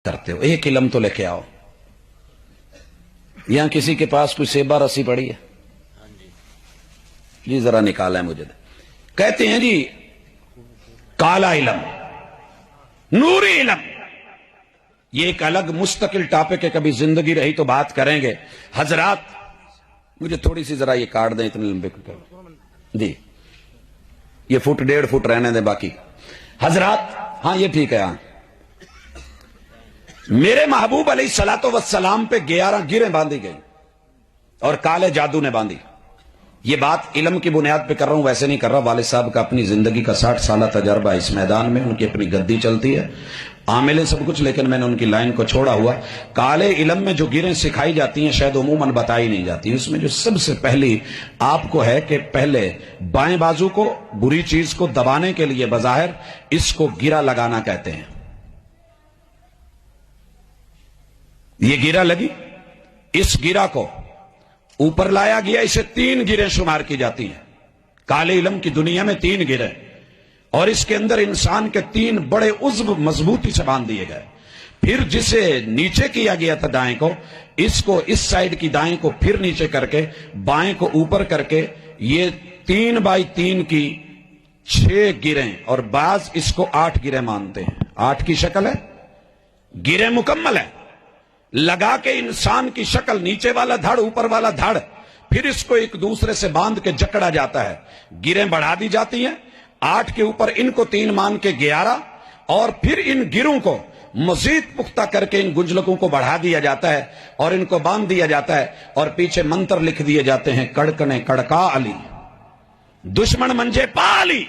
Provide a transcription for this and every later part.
करते हो, एक इल्म तो लेके आओ। यहां किसी के पास कोई सेबा रस्सी पड़ी है? जी जरा निकाला है मुझे। कहते हैं जी काला इल्म, नूरी इल्म, ये एक अलग मुस्तकिल टॉपिक है, कभी जिंदगी रही तो बात करेंगे। हजरात मुझे थोड़ी सी जरा ये काट दें, इतने लंबे जी, ये फुट 1.5 फुट रहने दें बाकी। हजरात हाँ ये ठीक है। हाँ मेरे महबूब अलैहिस्सलातो वस्सलाम पे 11 गिरें बांधी गई और काले जादू ने बांधी। ये बात इल्म की बुनियाद पे कर रहा हूं, वैसे नहीं कर रहा। वालिद साहब का अपनी जिंदगी का 60 साल तजर्बा इस मैदान में, उनकी अपनी गद्दी चलती है, आमिल सब कुछ, लेकिन मैंने उनकी लाइन को छोड़ा हुआ। काले इल्म में जो गिरें सिखाई जाती हैं शायद उमूमन बताई नहीं जाती। उसमें जो सबसे पहली आपको है कि पहले बाएं बाजू को, बुरी चीज को दबाने के लिए बज़ाहिर इसको गिरा लगाना कहते हैं। ये गिरा लगी, इस गिरा को ऊपर लाया गया, इसे 3 गिरें शुमार की जाती हैं। काले इल्म की दुनिया में 3 गिरें, और इसके अंदर इंसान के 3 बड़े उज़्व मजबूती से बांध दिए गए। फिर जिसे नीचे किया गया था दाएं को, इसको इस साइड की दाएं को फिर नीचे करके बाएं को ऊपर करके ये 3 बाई 3 की 6 गिरें, और बाज इसको 8 गिरें मानते हैं। 8 की शक्ल है, गिरें मुकम्मल है, लगा के इंसान की शक्ल, नीचे वाला धड़ ऊपर वाला धड़, फिर इसको एक दूसरे से बांध के जकड़ा जाता है। गिरें बढ़ा दी जाती हैं, 8 के ऊपर इनको 3 मान के 11, और फिर इन गिरों को मजीद पुख्ता करके इन गुंजलकों को बढ़ा दिया जाता है और इनको बांध दिया जाता है, और पीछे मंत्र लिख दिए जाते हैं, कड़कने कड़का अली, दुश्मन मंजे पा अली,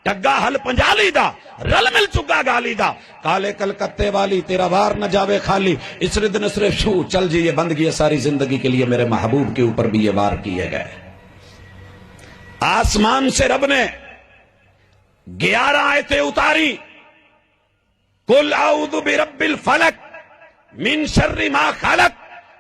टग्गा हल पंजाली दा, रल मिल चुका गाली दा, काले कलकत्ते वाली तेरा वार न जावे खाली, इस रिद नसरे शू चल जी। ये बंदगी है सारी जिंदगी के लिए, मेरे महबूब के ऊपर भी ये वार किए गए। आसमान से रब ने 11 आयतें उतारी, कुल आऊदु बिरब्बिल फलक मिन शर्रि मा खलक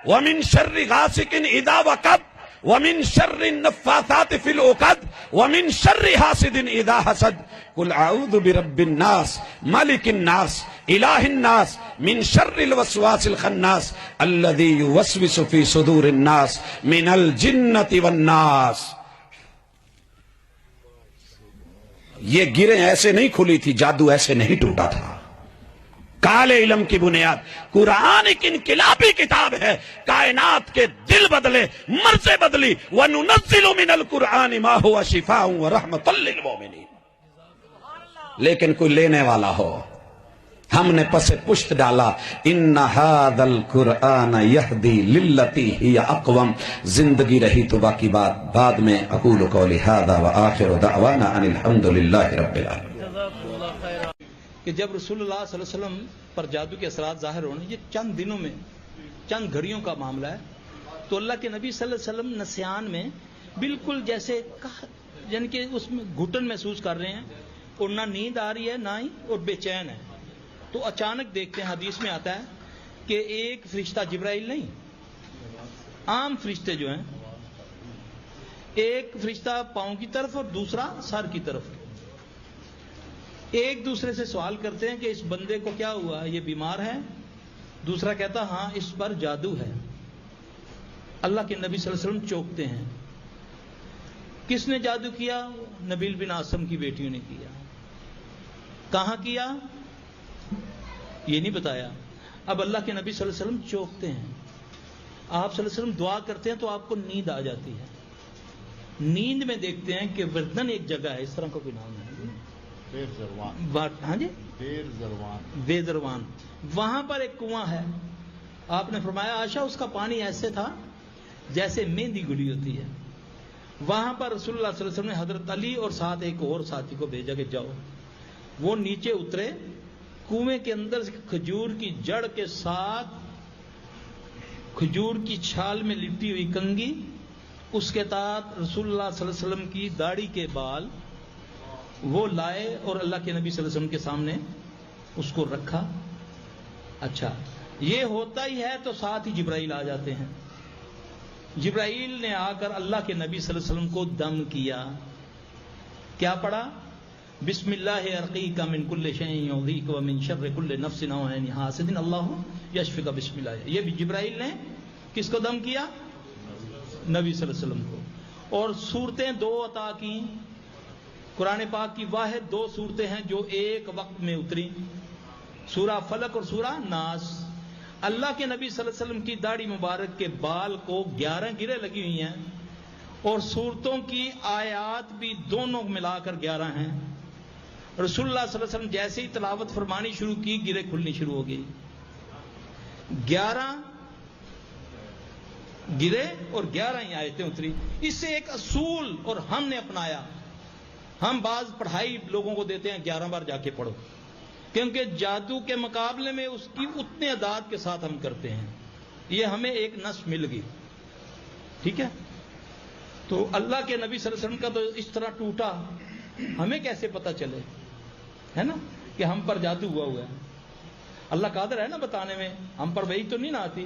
व मिन शर्रि गासिकिन इदा वकब व मिन शर्रि नफ्फासाति फिल उक़द व मिन शर्रि हासिदिन इदा हसद, कुल आऊदु बिरब्बिन नास मालिकिन नास इलाहिन नास मिन शर्रिल वसवासिल खन्नास अल्लज़ी युवस्विसु फी सुदूरिन नास मिनल जिन्नति वन नास। ये गिरें ऐसे नहीं खुली थी, जादू ऐसे नहीं टूटा था। काले इल्म की बुनियाद, कुरान एक इनकिलाबी किताब है, कायनात के दिल बदले, मर्ज़े बदली। वनुनज़्ज़िलु मिनल कुरान मा हुवा शिफ़ाउन व रहमतुल लिल मोमिनीन। लेकिन कोई लेने वाला हो, हमने पसे पुश्त डाला, इन्ना हादल कुरान यहदी लिल्लती हिया अक़वम। जिंदगी रही तो बाकी बात बाद में। अक़ूलु क़ौली हाज़ा व आख़िरु दअवाना अनिल हम्दुलिल्लाहि रब्बिल आलमीन। कि जब रसूलुल्लाह सल्लल्लाहु अलैहि वसल्लम पर जादू के असरात जाहिर होने, ये चंद दिनों में, चंद घड़ियों का मामला है, तो अल्लाह के नबी सल्लल्लाहु अलैहि वसल्लम नस्यान में बिल्कुल जैसे यानी कि उसमें घुटन महसूस कर रहे हैं, और ना नींद आ रही है ना ही, और बेचैन है। तो अचानक देखते हैं, हदीस में आता है कि एक फरिश्ता, जिब्राइल नहीं, आम फरिश्ते जो हैं, एक फरिश्ता पांव की तरफ और दूसरा सर की तरफ, एक दूसरे से सवाल करते हैं कि इस बंदे को क्या हुआ, ये बीमार है? दूसरा कहता हां इस पर जादू है। अल्लाह के नबी सल्लल्लाहु अलैहि वसल्लम चौंकते हैं। किसने जादू किया? नबील बिन आसम की बेटियों ने किया। कहां किया ये नहीं बताया। अब अल्लाह के नबी सल्लल्लाहु अलैहि वसल्लम चौंकते हैं। आप सल्लल्लाहु अलैहि वसल्लम दुआ करते हैं तो आपको नींद आ जाती है। नींद में देखते हैं कि वर्दन एक जगह है, इस तरह का कोई नाम है, हाँ जी, बेजरवान, वहां पर एक कुआं है। आपने फरमाया आशा उसका पानी ऐसे था जैसे मेहंदी गुली होती है। वहां पर रसूलुल्लाह सल्लल्लाहु अलैहि वसल्लम ने हजरत अली और साथ एक और साथी को भेजा कि जाओ। वो नीचे उतरे, कुएं के अंदर से खजूर की जड़ के साथ खजूर की छाल में लिपटी हुई कंगी, उसके साथ रसूलुल्लाह सल्लल्लाहु अलैहि वसल्लम की दाढ़ी के बाल वो लाए और अल्लाह के नबी सल्लल्लाहु अलैहि वसल्लम के सामने उसको रखा। अच्छा, ये होता ही है तो साथ ही जिब्राइल आ जाते हैं। जिब्राइल ने आकर अल्लाह के नबी सल्लल्लाहु अलैहि वसल्लम को दम किया। क्या पढ़ा? بسم اللہ ارقیک من کل شیء یؤذیک ومن شر کل نفس او عین حاسد اللہ یشفیک بسم اللہ. یہ بھی جبرائیل نے کس کو دم کیا؟ نبی صلی اللہ علیہ وسلم کو. اور صورتیں دو عطا کی. قرآن پاک کی واحد دو صورتیں ہیں جو ایک وقت میں اتری، سورہ فلق اور سورہ ناس. اللہ کے نبی صلی اللہ علیہ وسلم کی داڑھی مبارک کے بال کو 11 گریں لگی ہوئی ہیں، اور صورتوں کی آیات بھی دونوں ملا کر 11 ہیں. رسول اللہ صلی اللہ علیہ وسلم جیسے ہی تلاوت فرمانی شروع کی گریں کھلنی شروع ہو گئی. 11 گریں اور 11 ہی آیتیں اتری. اس سے ایک اصول اور ہم نے اپنایا. ہم بعض پڑھائی لوگوں کو دیتے ہیں 11 بار جا کے پڑھو، کیونکہ جادو کے مقابلے میں اس کی اتنے اعداد کے ساتھ ہم کرتے ہیں. یہ ہمیں ایک نس مل گئی. ٹھیک ہے، تو اللہ کے نبی صلی اللہ علیہ وسلم کا تو اس طرح ٹوٹا، ہمیں کیسے پتہ چلے، ہے نا، کہ ہم پر جادو ہوا ہے. اللہ قادر ہے نا بتانے میں، ہم پر وہی تو نہیں نہ آتی.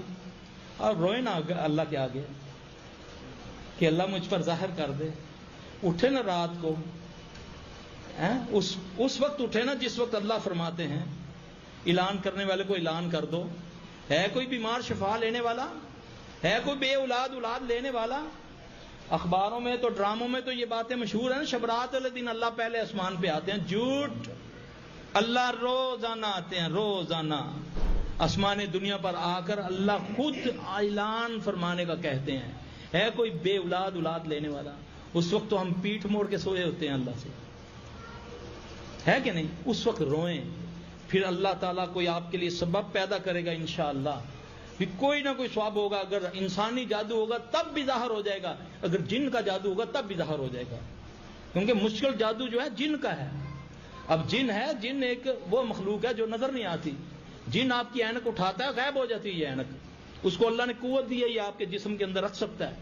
اور روئے نا اللہ کے آگے کہ اللہ مجھ پر ظاہر کر دے. اٹھے نا رات کو، اس وقت اٹھے نا جس وقت اللہ فرماتے ہیں اعلان کرنے والے کو اعلان کر دو. ہے کوئی بیمار شفا لینے والا؟ ہے کوئی بے اولاد اولاد لینے والا؟ اخباروں میں تو ڈراموں میں تو یہ باتیں مشہور ہیں. شبرات والے دن اللہ پہلے آسمان پہ آتے ہیں. جھوٹ. اللہ روزانہ آتے ہیں، روزانہ آسمان دنیا پر آ کر اللہ خود اعلان فرمانے کا کہتے ہیں. ہے کوئی بے اولاد اولاد لینے والا؟ اس وقت تو ہم پیٹھ موڑ کے سوئے ہوتے ہیں اللہ سے، ہے کہ نہیں؟ اس وقت روئیں. پھر اللہ تعالیٰ کوئی آپ کے لیے سبب پیدا کرے گا انشاءاللہ. پھر کوئی نہ کوئی ثواب ہوگا. اگر انسانی جادو ہوگا تب بھی ظاہر ہو جائے گا، اگر جن کا جادو ہوگا تب بھی ظاہر ہو جائے گا. کیونکہ مشکل جادو جو ہے جن کا ہے. اب جن ہے، جن ایک وہ مخلوق ہے جو نظر نہیں آتی. جن آپ کی اینک اٹھاتا ہے، غائب ہو جاتی ہے یہ اینک. اس کو اللہ نے قوت دی ہے، یہ آپ کے جسم کے اندر رکھ سکتا ہے.